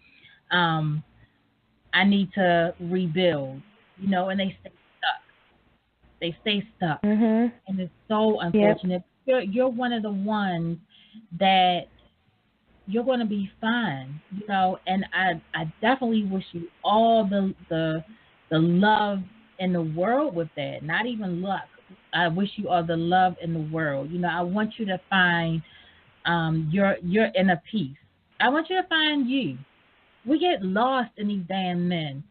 I need to rebuild, and they stay stuck. They stay stuck. And it's so unfortunate. You're one of the ones that you're going to be fine, and I definitely wish you all the love in the world with that. Not even luck. I wish you all the love in the world. I want you to find your inner peace. I want you to find you. We get lost in these damn men.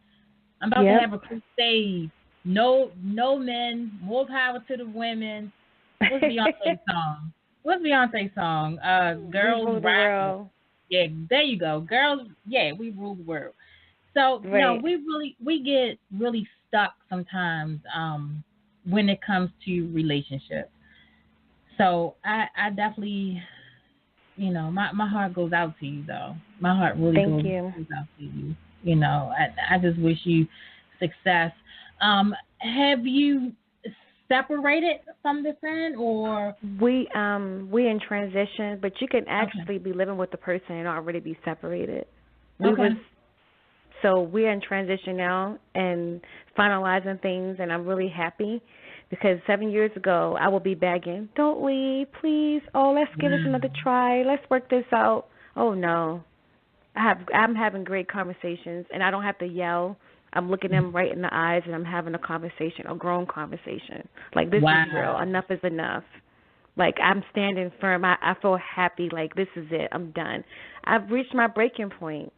I'm about to have a crusade. No men, more power to the women. What's Beyonce's song? Girls Rock. Yeah, there you go. Girls, we rule the world. So, we get really stuck sometimes when it comes to relationships. So I definitely, my heart goes out to you, though. My heart really goes out to you. I just wish you success. Have you separated from this man, or we in transition? But you can actually be living with the person and already be separated. We was So we're in transition now and finalizing things, and I'm really happy because 7 years ago I would be begging, don't leave, please. Oh, let's give this another try. Let's work this out. Oh, no. I'm having great conversations, and I don't have to yell. I'm looking them right in the eyes, and I'm having a conversation, a grown conversation. Like, this is real. Enough is enough. Like, I'm standing firm. I feel happy. Like, this is it. I'm done. I've reached my breaking point.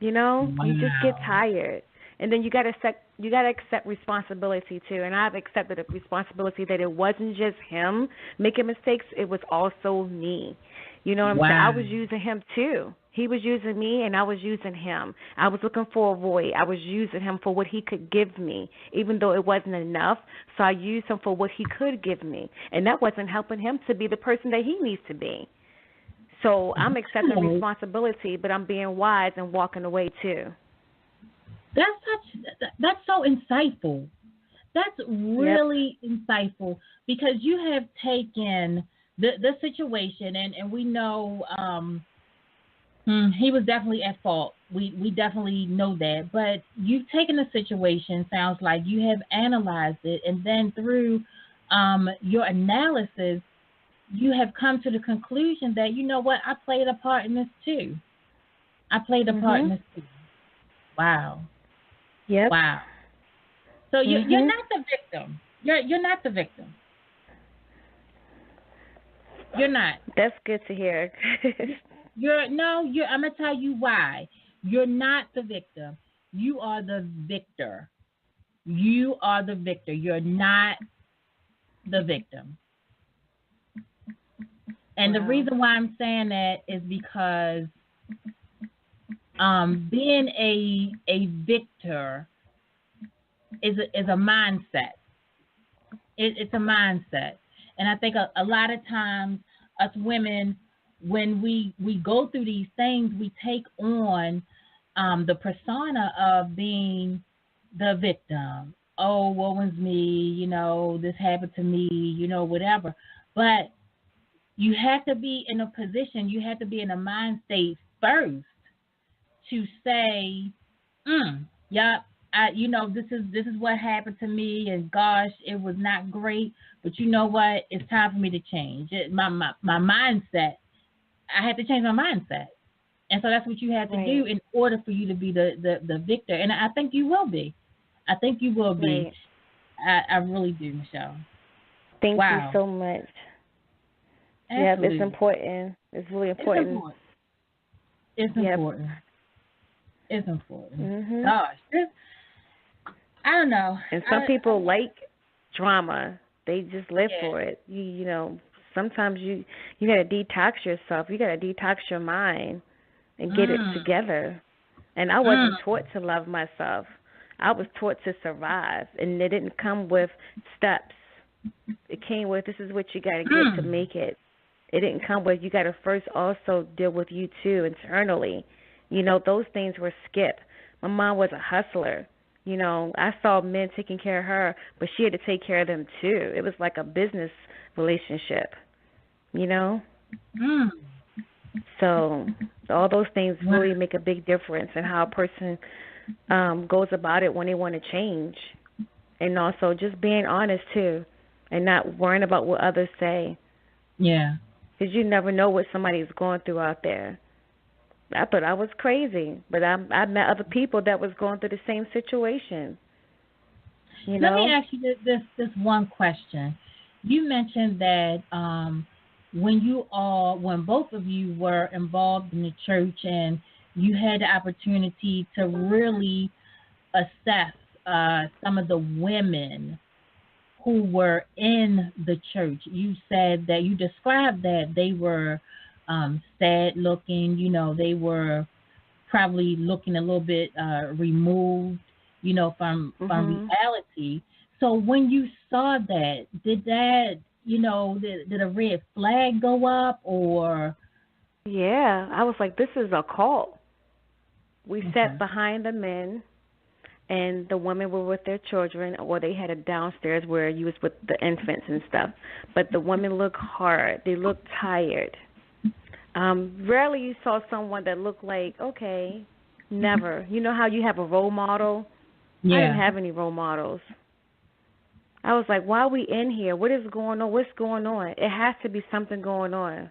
You know, you just get tired, and then you got to accept responsibility too. And I've accepted the responsibility that it wasn't just him making mistakes; it was also me. You know what I'm saying? I was using him too. He was using me, and I was using him. I was looking for a void. I was using him for what he could give me, even though it wasn't enough. So I used him for what he could give me, and that wasn't helping him to be the person that he needs to be. So I'm accepting responsibility, but I'm being wise and walking away too. That's so insightful. That's really insightful, because you have taken the situation, and we know he was definitely at fault. We definitely know that. But you've taken the situation, sounds like you have analyzed it, and then through your analysis, you have come to the conclusion that, you know what, I played a part in this too. I played a part in this too. Wow. Yep. Wow. So you're not the victim. You're not the victim. You're not. That's good to hear. I'm gonna tell you why. You're not the victim. You are the victor. You are the victor. You're not the victim. And the reason why I'm saying that is because being a victor is a mindset. It's a mindset. And I think a lot of times us women, when we go through these things, we take on the persona of being the victim. Oh, woe is me, you know, this happened to me, you know, whatever. But you have to be in a position, you have to be in a mind state first to say, this is what happened to me, and gosh, it was not great, but you know what? It's time for me to change. My mindset, I had to change my mindset. And so that's what you have to do in order for you to be the victor. And I think you will be. I think you will be. I really do, Michele. Thank you so much. Absolutely. Yeah, it's important. It's really important. It's important. It's important. Gosh, I don't know. And some people like drama. They just live for it. You know, sometimes you got to detox yourself. You got to detox your mind and get it together. And I wasn't taught to love myself. I was taught to survive, and it didn't come with steps. It came with, this is what you got to get to make it. It didn't come with, you got to first also deal with you too internally. You know, those things were skipped. My mom was a hustler. You know, I saw men taking care of her, but she had to take care of them too. It was like a business relationship, you know? So all those things really make a big difference in how a person goes about it when they want to change. And also just being honest too, and not worrying about what others say. Yeah. Because you never know what somebody's going through out there. I thought I was crazy, but I met other people that was going through the same situation. You know? Let me ask you this one question. You mentioned that when both of you were involved in the church and you had the opportunity to really assess some of the women who were in the church, you said that you described that they were sad looking, you know, they were probably looking a little bit removed, you know, from reality. So when you saw that, did a red flag go up, or? Yeah, I was like, this is a cult. We sat behind the men, and the women were with their children, or they had a downstairs where you was with the infants and stuff. But the women looked hard. They looked tired. Rarely you saw someone that looked like, okay, Never. You know how you have a role model? I didn't Yeah. have any role models. I was like, why are we in here? What is going on? What's going on? It has to be something going on.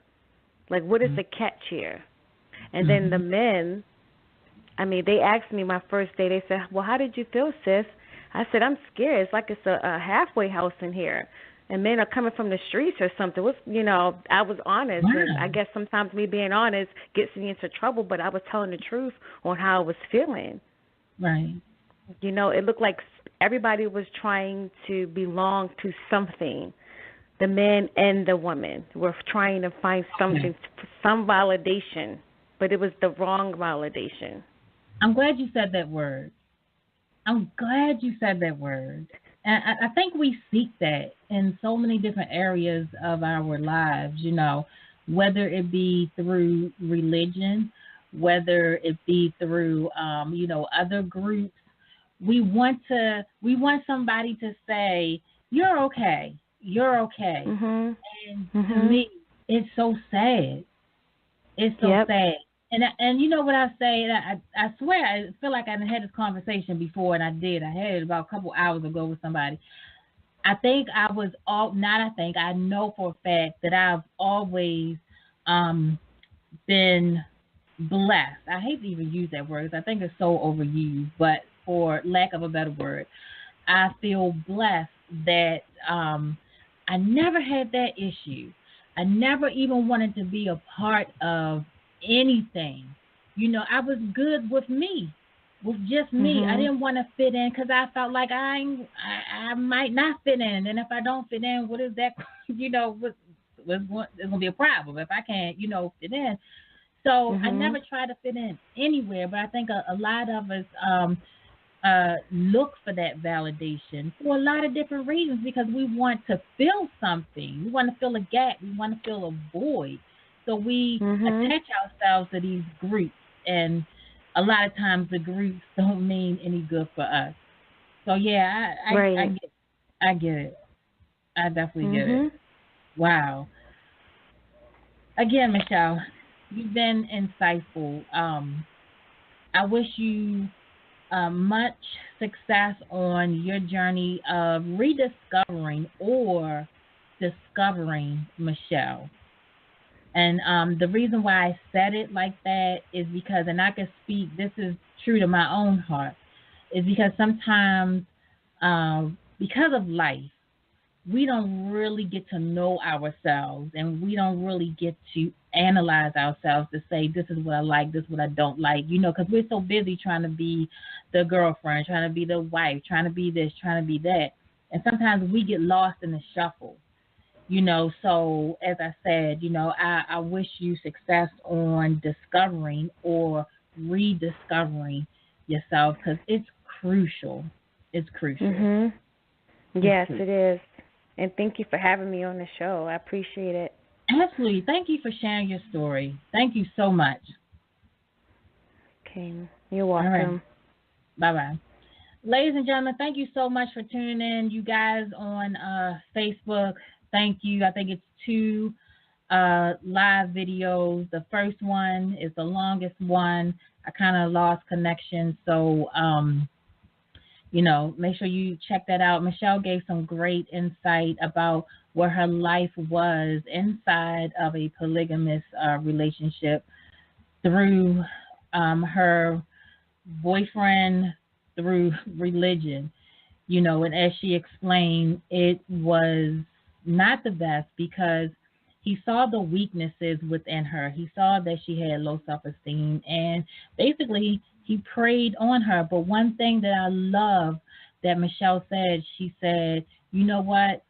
Like, what is the catch here? And then the Mm-hmm. men, I mean, they asked me my first day, they said, well, how did you feel, sis? I said, I'm scared. It's like it's a halfway house in here. And men are coming from the streets or something. I was honest. And I Wow. guess sometimes me being honest gets me into trouble, but I was telling the truth on how I was feeling. Right. It looked like everybody was trying to belong to something. The men and the women were trying to find Okay. something, some validation, but it was the wrong validation. I'm glad you said that word. I'm glad you said that word. And I think we seek that in so many different areas of our lives, whether it be through religion, whether it be through, other groups. We want somebody to say, you're okay. You're okay. Mhm. And to Mhm. me, it's so sad. It's so Yep. sad. And you know what I say? I swear I feel like I had this conversation before, and I did. I had it about a couple hours ago with somebody. I think I was all not. I think I know for a fact that I've always um been blessed. I hate to even use that word 'cause I think it's so overused, but for lack of a better word, I feel blessed that I never had that issue. I never even wanted to be a part of anything. I was good with me, with just me. I Mhm. didn't want to fit in because I felt like I might not fit in. And if I don't fit in, what is that? It's gonna be a problem if I can't, fit in. So I Mhm. never tried to fit in anywhere. But I think a lot of us look for that validation for a lot of different reasons because we want to fill something. We want to fill a gap. We want to fill a void. So we Mhm. attach ourselves to these groups, and a lot of times the groups don't mean any good for us. So yeah, Right. I get it. I definitely get it. Mhm. Wow. Again, Michelle, you've been insightful. I wish you much success on your journey of rediscovering or discovering Michelle. And the reason why I said it like that is because, and I can speak, this is true to my own heart, is because sometimes, because of life, we don't really get to know ourselves and we don't really get to analyze ourselves to say this is what I like, this is what I don't like, because we're so busy trying to be the girlfriend, trying to be the wife, trying to be this, trying to be that. And sometimes we get lost in the shuffle, So as I said, I wish you success on discovering or rediscovering yourself because it's crucial. It's crucial. Mhm. It's Yes, crucial. it is. And thank you for having me on the show. I appreciate it. Absolutely. Thank you for sharing your story. Thank you so much. Okay. You're All right. welcome. Bye bye. Ladies and gentlemen, thank you so much for tuning in. You guys on Facebook, thank you. I think it's two live videos. The first one is the longest one. I kind of lost connection. So, make sure you check that out. Michelle gave some great insight about what her life was inside of a polygamous relationship through her boyfriend, through religion, and as she explained, it was not the best because he saw the weaknesses within her. He saw that she had low self esteem, and basically, he preyed on her. But one thing that I love that Michelle said, she said, you know what?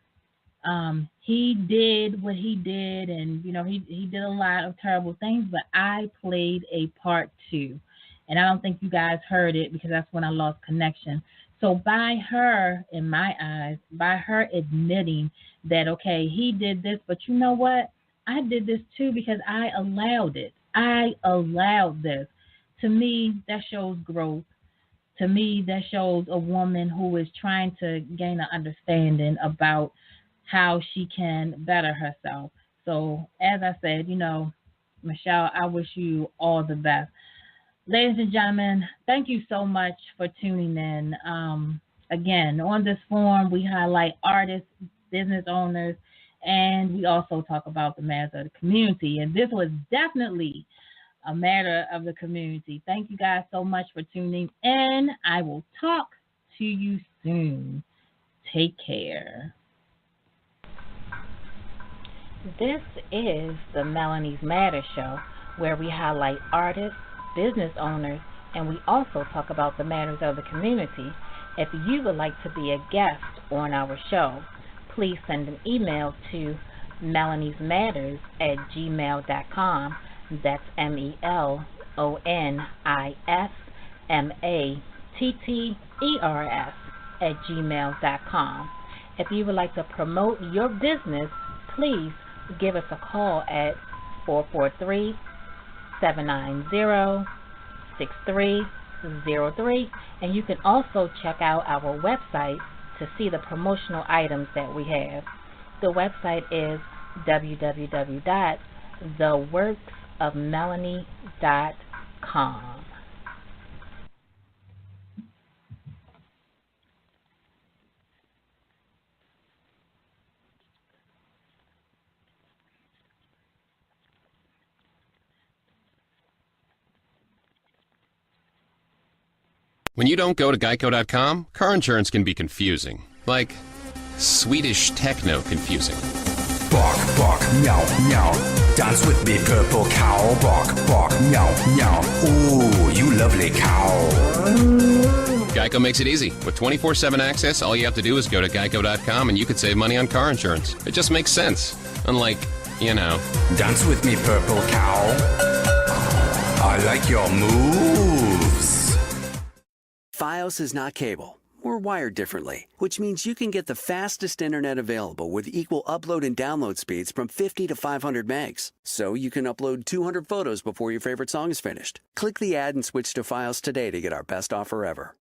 He did what he did, and he did a lot of terrible things, but I played a part too. And I don't think you guys heard it because that's when I lost connection. So by her, in my eyes, by her admitting that okay, he did this, but you know what? I did this too because I allowed it. I allowed this. To me, that shows growth. To me, that shows a woman who is trying to gain an understanding about how she can better herself. So, as I said, Michelle, I wish you all the best. Ladies and gentlemen, thank you so much for tuning in. Again, on this forum, we highlight artists, business owners, and we also talk about the matters of the community. And this was definitely a matter of the community. Thank you guys so much for tuning in. I will talk to you soon. Take care. This is the Melanie's Matter Show, where we highlight artists, business owners, and we also talk about the matters of the community. If you would like to be a guest on our show, please send an email to melaniesmatters@gmail.com. That's MELONISMATTERS@gmail.com. If you would like to promote your business, please give us a call at 443-790-6303, and you can also check out our website to see the promotional items that we have. The website is www.theworksofmelanie.com. When you don't go to Geico.com, car insurance can be confusing. Like Swedish techno confusing. Bark, bark, meow, meow. Dance with me, purple cow. Bark, bark, meow, meow. Ooh, you lovely cow. Geico makes it easy. With 24/7 access, all you have to do is go to Geico.com and you could save money on car insurance. It just makes sense. Unlike, Dance with me, purple cow. I like your moves. Fios is not cable. We're wired differently, which means you can get the fastest internet available with equal upload and download speeds from 50 to 500 megs. So you can upload 200 photos before your favorite song is finished. Click the ad and switch to Fios today to get our best offer ever.